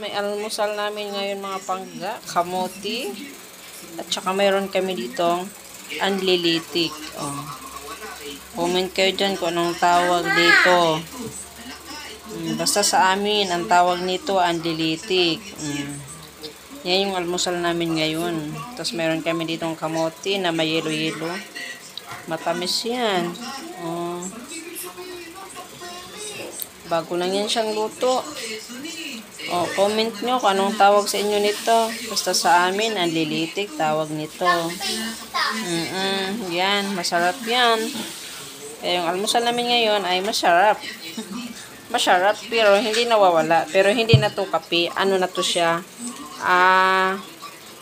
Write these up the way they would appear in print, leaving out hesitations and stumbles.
May almusal namin ngayon mga pangga, kamote, at saka mayroon kami ditong anlilitik. Oh. Comment kayo dyan kung anong tawag dito. Basta sa amin, ang tawag nito anlilitik. Yan yung almusal namin ngayon. Tapos mayroon kami ditong kamote na may yelo-yelo. Matamis yan. Oh. Bago lang yan siyang luto. Oh, comment nyo kung anong tawag sa inyo nito. Basta sa amin, anlilitik, tawag nito. Yan, masarap yan. Kaya yung almusal namin ngayon ay masarap. Masarap, pero hindi nawawala. Pero hindi na to kape. Ano na to siya?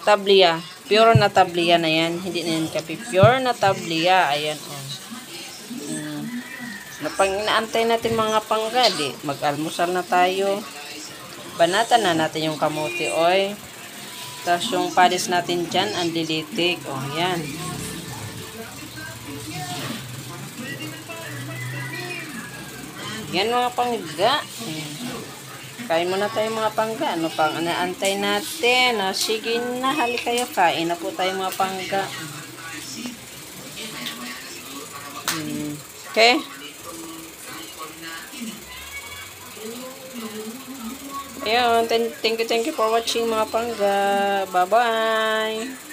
Tablia. Pure na tablia na yan. Hindi na yan kape. Pure na tablia. Ayan, oh. Napang inaantay natin mga pangga, di. Mag-almusal na tayo. Banatan na natin yung kamote, oy. Tapos yung palis natin dyan, anlilitik. O, yan. Yan mga pangga. Kain muna tayo mga pangga. Ano pang inaantay natin? O, sige na, hali kayo. Kain na po tayo mga pangga. Okay? Ayun, thank you for watching mga pangga. Bye-bye.